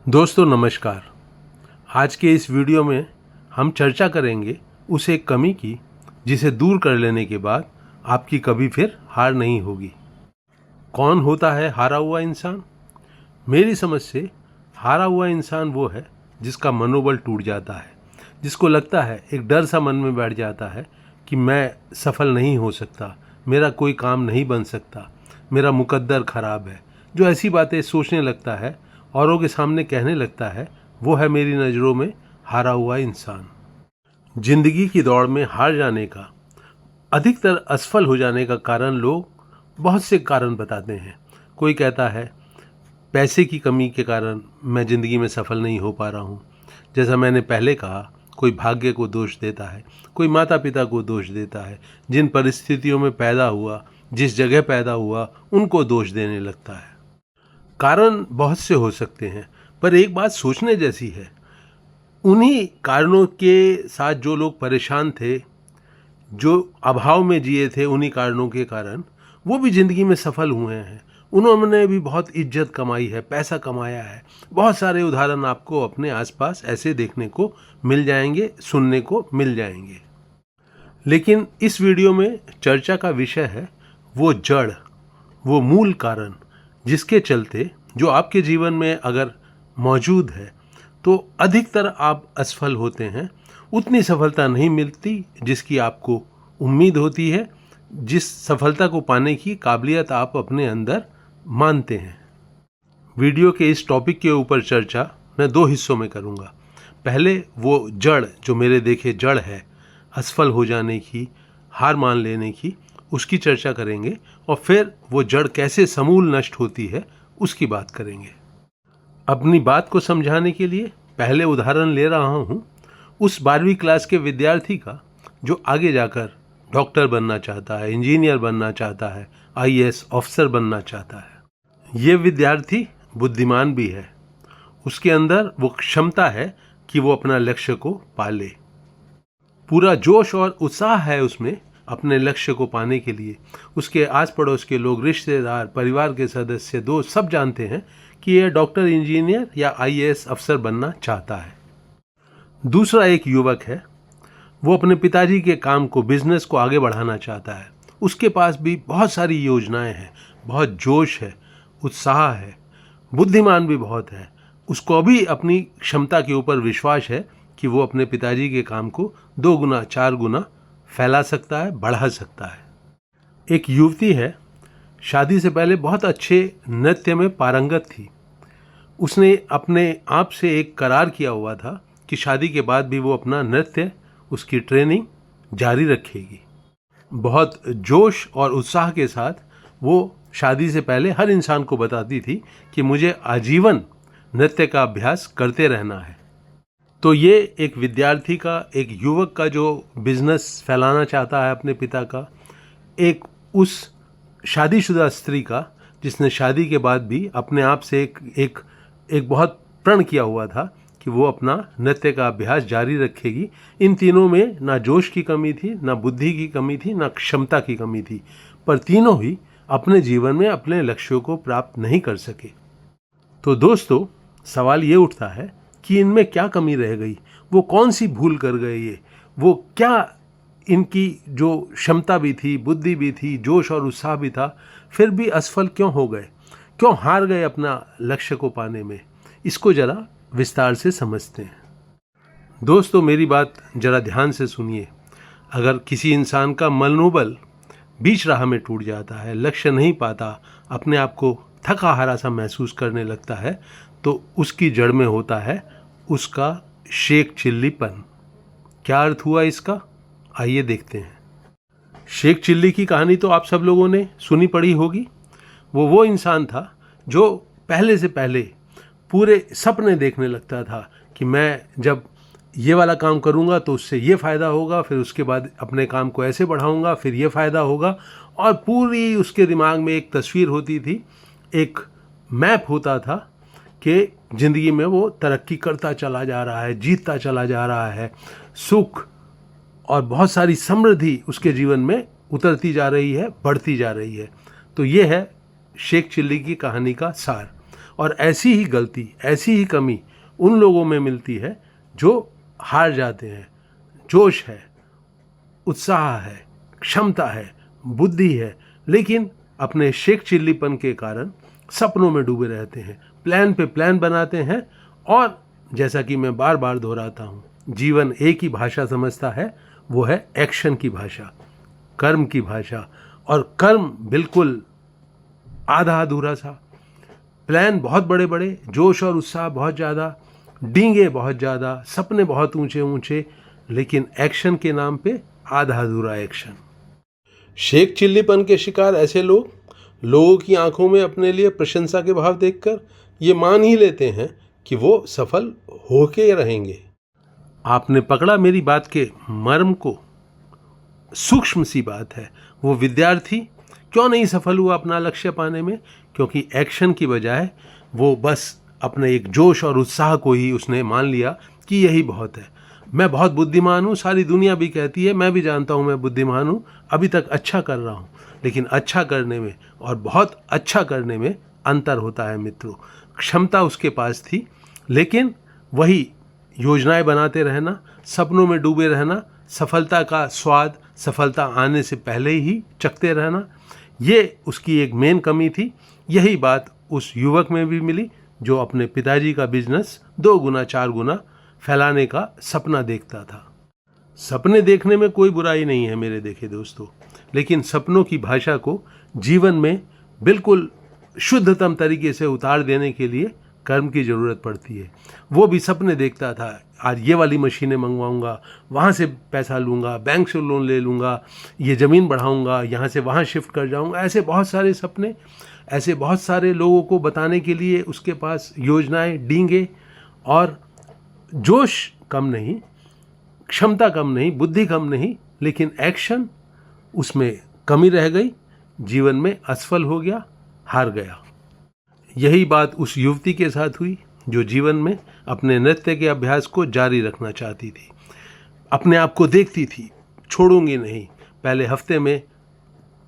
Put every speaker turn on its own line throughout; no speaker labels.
दोस्तों नमस्कार। आज के इस वीडियो में हम चर्चा करेंगे उस एक कमी की जिसे दूर कर लेने के बाद आपकी कभी फिर हार नहीं होगी। कौन होता है हारा हुआ इंसान? मेरी समझ से हारा हुआ इंसान वो है जिसका मनोबल टूट जाता है, जिसको लगता है, एक डर सा मन में बैठ जाता है कि मैं सफल नहीं हो सकता, मेरा कोई काम नहीं बन सकता, मेरा मुकद्दर खराब है। जो ऐसी बातें सोचने लगता है, औरों के सामने कहने लगता है, वो है मेरी नज़रों में हारा हुआ इंसान। जिंदगी की दौड़ में हार जाने का, अधिकतर असफल हो जाने का कारण लोग बहुत से कारण बताते हैं। कोई कहता है पैसे की कमी के कारण मैं ज़िंदगी में सफल नहीं हो पा रहा हूँ। जैसा मैंने पहले कहा, कोई भाग्य को दोष देता है, कोई माता पिता को दोष देता है, जिन परिस्थितियों में पैदा हुआ, जिस जगह पैदा हुआ, उनको दोष देने लगता है। कारण बहुत से हो सकते हैं, पर एक बात सोचने जैसी है, उन्हीं कारणों के साथ जो लोग परेशान थे, जो अभाव में जिए थे, उन्हीं कारणों के कारण वो भी ज़िंदगी में सफल हुए हैं। उन्होंने भी बहुत इज्जत कमाई है, पैसा कमाया है। बहुत सारे उदाहरण आपको अपने आसपास ऐसे देखने को मिल जाएंगे, सुनने को मिल जाएंगे। लेकिन इस वीडियो में चर्चा का विषय है वो जड़, वो मूल कारण जिसके चलते जो आपके जीवन में अगर मौजूद है तो अधिकतर आप असफल होते हैं। उतनी सफलता नहीं मिलती जिसकी आपको उम्मीद होती है, जिस सफलता को पाने की काबिलियत आप अपने अंदर मानते हैं। वीडियो के इस टॉपिक के ऊपर चर्चा मैं दो हिस्सों में करूंगा। पहले वो जड़, जो मेरे देखे जड़ है असफल हो जाने की, हार मान लेने की, उसकी चर्चा करेंगे, और फिर वो जड़ कैसे समूल नष्ट होती है उसकी बात करेंगे। अपनी बात को समझाने के लिए पहले उदाहरण ले रहा हूँ उस 12वीं क्लास के विद्यार्थी का जो आगे जाकर डॉक्टर बनना चाहता है, इंजीनियर बनना चाहता है, आईएएस ऑफिसर बनना चाहता है। ये विद्यार्थी बुद्धिमान भी है, उसके अंदर वो क्षमता है कि वो अपना लक्ष्य को पाले। पूरा जोश और उत्साह है उसमें अपने लक्ष्य को पाने के लिए। उसके आस पड़ोस के लोग, रिश्तेदार, परिवार के सदस्य, दोस्त सब जानते हैं कि यह डॉक्टर, इंजीनियर या आईएएस अफसर बनना चाहता है। दूसरा एक युवक है, वो अपने पिताजी के काम को, बिजनेस को आगे बढ़ाना चाहता है। उसके पास भी बहुत सारी योजनाएं हैं, बहुत जोश है, उत्साह है, बुद्धिमान भी बहुत है। उसको भी अपनी क्षमता के ऊपर विश्वास है कि वो अपने पिताजी के काम को 2 गुना 4 गुना फैला सकता है, बढ़ा सकता है। एक युवती है, शादी से पहले बहुत अच्छे नृत्य में पारंगत थी। उसने अपने आप से एक करार किया हुआ था कि शादी के बाद भी वो अपना नृत्य, उसकी ट्रेनिंग जारी रखेगी। बहुत जोश और उत्साह के साथ वो शादी से पहले हर इंसान को बताती थी कि मुझे आजीवन नृत्य का अभ्यास करते रहना है। तो ये एक विद्यार्थी का, एक युवक का जो बिजनेस फैलाना चाहता है अपने पिता का, एक उस शादीशुदा स्त्री का जिसने शादी के बाद भी अपने आप से एक बहुत प्रण किया हुआ था कि वो अपना नृत्य का अभ्यास जारी रखेगी। इन तीनों में ना जोश की कमी थी, ना बुद्धि की कमी थी, ना क्षमता की कमी थी, पर तीनों ही अपने जीवन में अपने लक्ष्यों को प्राप्त नहीं कर सके। तो दोस्तों, सवाल ये उठता है कि इनमें क्या कमी रह गई, वो कौन सी भूल कर गए ये, वो क्या इनकी जो क्षमता भी थी, बुद्धि भी थी, जोश और उत्साह भी था, फिर भी असफल क्यों हो गए, क्यों हार गए अपना लक्ष्य को पाने में। इसको जरा विस्तार से समझते हैं। दोस्तों, मेरी बात जरा ध्यान से सुनिए। अगर किसी इंसान का मनोबल बीच राह में टूट जाता है, लक्ष्य नहीं पाता, अपने आप को थका हारा सा महसूस करने लगता है, तो उसकी जड़ में होता है उसका शेख चिल्लीपन। क्या अर्थ हुआ इसका, आइए देखते हैं। शेख चिल्ली की कहानी तो आप सब लोगों ने सुनी पड़ी होगी। वो इंसान था जो पहले से पहले पूरे सपने देखने लगता था कि मैं जब ये वाला काम करूँगा तो उससे ये फ़ायदा होगा, फिर उसके बाद अपने काम को ऐसे बढ़ाऊँगा, फिर ये फ़ायदा होगा, और पूरी उसके दिमाग में एक तस्वीर होती थी, एक मैप होता था कि ज़िंदगी में वो तरक्की करता चला जा रहा है, जीतता चला जा रहा है, सुख और बहुत सारी समृद्धि उसके जीवन में उतरती जा रही है, बढ़ती जा रही है। तो ये है शेख चिल्ली की कहानी का सार। और ऐसी ही गलती, ऐसी ही कमी उन लोगों में मिलती है जो हार जाते हैं। जोश है, उत्साह है, क्षमता है, बुद्धि है, लेकिन अपने शेख चिल्लीपन के कारण सपनों में डूबे रहते हैं, प्लान पे प्लान बनाते हैं। और जैसा कि मैं बार बार दोहराता हूँ, जीवन एक ही भाषा समझता है, वो है एक्शन की भाषा, कर्म की भाषा। और कर्म बिल्कुल आधा अधूरा सा, प्लान बहुत बड़े बड़े, जोश और उत्साह बहुत ज़्यादा, डींगे बहुत ज़्यादा, सपने बहुत ऊंचे ऊंचे, लेकिन एक्शन के नाम पे आधा अधूरा एक्शन। शेख चिल्लीपन के शिकार ऐसे लोग लोगों की आंखों में अपने लिए प्रशंसा के भाव देखकर ये मान ही लेते हैं कि वो सफल होके रहेंगे। आपने पकड़ा मेरी बात के मर्म को। सूक्ष्म सी बात है। वो विद्यार्थी क्यों नहीं सफल हुआ अपना लक्ष्य पाने में? क्योंकि एक्शन की बजाय वो बस अपने एक जोश और उत्साह को ही उसने मान लिया कि यही बहुत है। मैं बहुत बुद्धिमान हूँ, सारी दुनिया भी कहती है, मैं भी जानता हूँ मैं बुद्धिमान हूँ, अभी तक अच्छा कर रहा हूँ। लेकिन अच्छा करने में और बहुत अच्छा करने में अंतर होता है मित्रों। क्षमता उसके पास थी, लेकिन वही योजनाएं बनाते रहना, सपनों में डूबे रहना, सफलता का स्वाद सफलता आने से पहले ही चखते रहना, ये उसकी एक मेन कमी थी। यही बात उस युवक में भी मिली जो अपने पिताजी का बिजनेस 2 गुना 4 गुना फैलाने का सपना देखता था। सपने देखने में कोई बुराई नहीं है मेरे देखे दोस्तों, लेकिन सपनों की भाषा को जीवन में बिल्कुल शुद्धतम तरीके से उतार देने के लिए कर्म की ज़रूरत पड़ती है। वो भी सपने देखता था, आज ये वाली मशीनें मंगवाऊंगा, वहाँ से पैसा लूँगा, बैंक से लोन ले लूँगा, ये ज़मीन बढ़ाऊंगा, यहाँ से वहाँ शिफ्ट कर जाऊँगा। ऐसे बहुत सारे सपने, ऐसे बहुत सारे लोगों को बताने के लिए उसके पास योजनाएं, डींगे, और जोश कम नहीं, क्षमता कम नहीं, बुद्धि कम नहीं, लेकिन एक्शन उसमें कमी रह गई, जीवन में असफल हो गया, हार गया। यही बात उस युवती के साथ हुई जो जीवन में अपने नृत्य के अभ्यास को जारी रखना चाहती थी। अपने आप को देखती थी, छोड़ूंगी नहीं। पहले हफ्ते में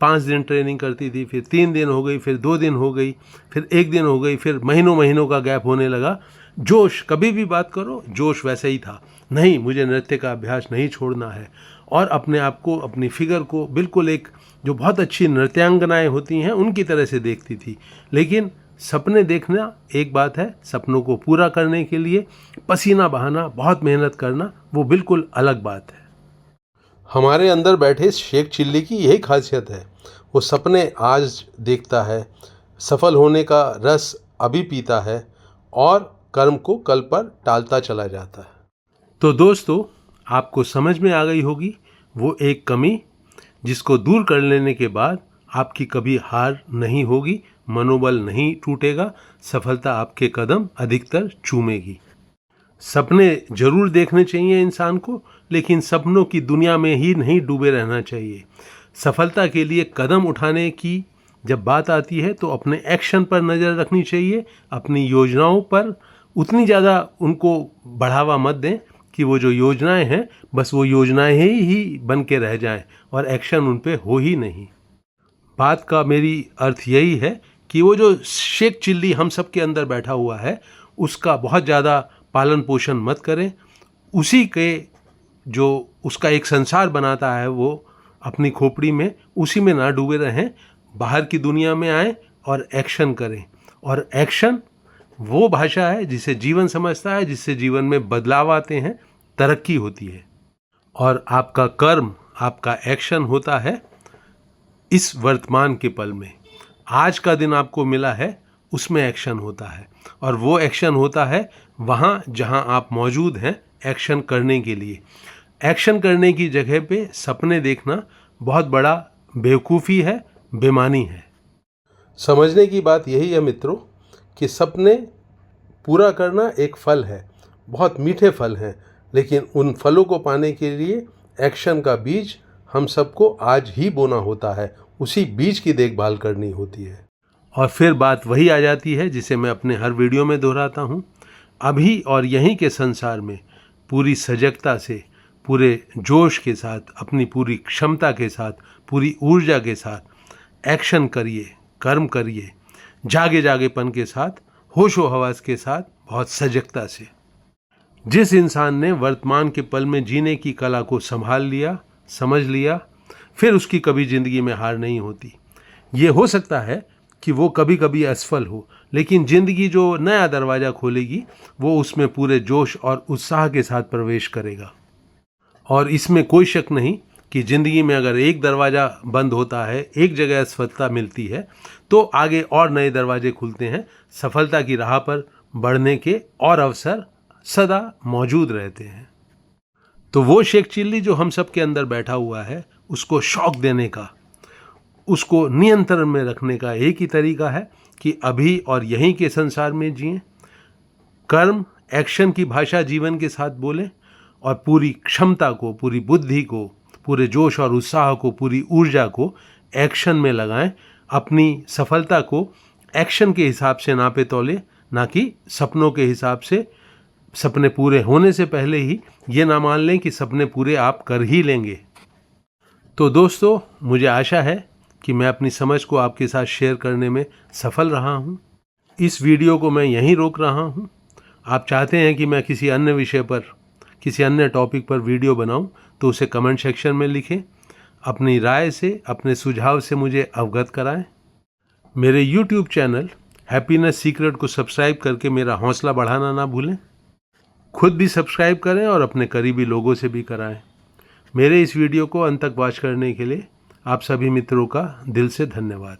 5 दिन ट्रेनिंग करती थी, फिर 3 दिन हो गई, फिर 2 दिन हो गई, फिर 1 दिन हो गई, फिर महीनों महीनों का गैप होने लगा। जोश, कभी भी बात करो जोश वैसे ही था, नहीं मुझे नृत्य का अभ्यास नहीं छोड़ना है। और अपने आप को, अपनी फिगर को बिल्कुल एक जो बहुत अच्छी नृत्यांगनाएं होती हैं उनकी तरह से देखती थी। लेकिन सपने देखना एक बात है, सपनों को पूरा करने के लिए पसीना बहाना, बहुत मेहनत करना, वो बिल्कुल अलग बात है। हमारे अंदर बैठे शेख चिल्ली की यही खासियत है, वो सपने आज देखता है, सफल होने का रस अभी पीता है और कर्म को कल पर टालता चला जाता है। तो दोस्तों, आपको समझ में आ गई होगी वो एक कमी जिसको दूर कर लेने के बाद आपकी कभी हार नहीं होगी, मनोबल नहीं टूटेगा, सफलता आपके कदम अधिकतर चूमेगी। सपने जरूर देखने चाहिए इंसान को, लेकिन सपनों की दुनिया में ही नहीं डूबे रहना चाहिए। सफलता के लिए कदम उठाने की जब बात आती है तो अपने एक्शन पर नज़र रखनी चाहिए, अपनी योजनाओं पर उतनी ज़्यादा उनको बढ़ावा मत दें कि वो जो योजनाएं हैं बस वो योजनाएं ही बन के रह जाएं और एक्शन उन पे हो ही नहीं। बात का मेरी अर्थ यही है कि वो जो शेख चिल्ली हम सब के अंदर बैठा हुआ है उसका बहुत ज़्यादा पालन पोषण मत करें। उसी के जो उसका एक संसार बनाता है वो अपनी खोपड़ी में, उसी में ना डूबे रहें, बाहर की दुनिया में आएं और एक्शन करें। और एक्शन वो भाषा है जिसे जीवन समझता है, जिससे जीवन में बदलाव आते हैं, तरक्की होती है। और आपका कर्म, आपका एक्शन होता है इस वर्तमान के पल में। आज का दिन आपको मिला है उसमें एक्शन होता है, और वो एक्शन होता है वहाँ जहाँ आप मौजूद हैं एक्शन करने के लिए। एक्शन करने की जगह पे सपने देखना बहुत बड़ा बेवकूफ़ी है, बेमानी है। समझने की बात यही है मित्रों कि सपने पूरा करना एक फल है, बहुत मीठे फल हैं, लेकिन उन फलों को पाने के लिए एक्शन का बीज हम सबको आज ही बोना होता है, उसी बीज की देखभाल करनी होती है। और फिर बात वही आ जाती है जिसे मैं अपने हर वीडियो में दोहराता हूँ, अभी और यहीं के संसार में पूरी सजगता से, पूरे जोश के साथ, अपनी पूरी क्षमता के साथ, पूरी ऊर्जा के साथ एक्शन करिए, कर्म करिए, जागे जागेपन के साथ होशो हवास के साथ, बहुत सजगता से। जिस इंसान ने वर्तमान के पल में जीने की कला को संभाल लिया, समझ लिया, फिर उसकी कभी जिंदगी में हार नहीं होती। ये हो सकता है कि वो कभी कभी असफल हो, लेकिन जिंदगी जो नया दरवाज़ा खोलेगी वो उसमें पूरे जोश और उत्साह के साथ प्रवेश करेगा। और इसमें कोई शक नहीं कि ज़िंदगी में अगर एक दरवाज़ा बंद होता है, एक जगह असफलता मिलती है, तो आगे और नए दरवाजे खुलते हैं। सफलता की राह पर बढ़ने के और अवसर सदा मौजूद रहते हैं। तो वो शेख चिल्ली जो हम सब के अंदर बैठा हुआ है, उसको शौक देने का, उसको नियंत्रण में रखने का एक ही तरीका है कि अभी और यहीं के संसार में जिएं, कर्म एक्शन की भाषा जीवन के साथ बोलें और पूरी क्षमता को, पूरी बुद्धि को, पूरे जोश और उत्साह को, पूरी ऊर्जा को एक्शन में लगाएं। अपनी सफलता को एक्शन के हिसाब से नापे तोले, ना कि सपनों के हिसाब से। सपने पूरे होने से पहले ही ये ना मान लें कि सपने पूरे आप कर ही लेंगे। तो दोस्तों, मुझे आशा है कि मैं अपनी समझ को आपके साथ शेयर करने में सफल रहा हूँ। इस वीडियो को मैं यहीं रोक रहा हूँ। आप चाहते हैं कि मैं किसी अन्य विषय पर, किसी अन्य टॉपिक पर वीडियो बनाऊं, तो उसे कमेंट सेक्शन में लिखें। अपनी राय से, अपने सुझाव से मुझे अवगत कराएं। मेरे YouTube चैनल हैप्पीनेस सीक्रेट को सब्सक्राइब करके मेरा हौसला बढ़ाना ना भूलें। खुद भी सब्सक्राइब करें और अपने करीबी लोगों से भी कराएं। मेरे इस वीडियो को अंत तक वॉच करने के लिए आप सभी मित्रों का दिल से धन्यवाद।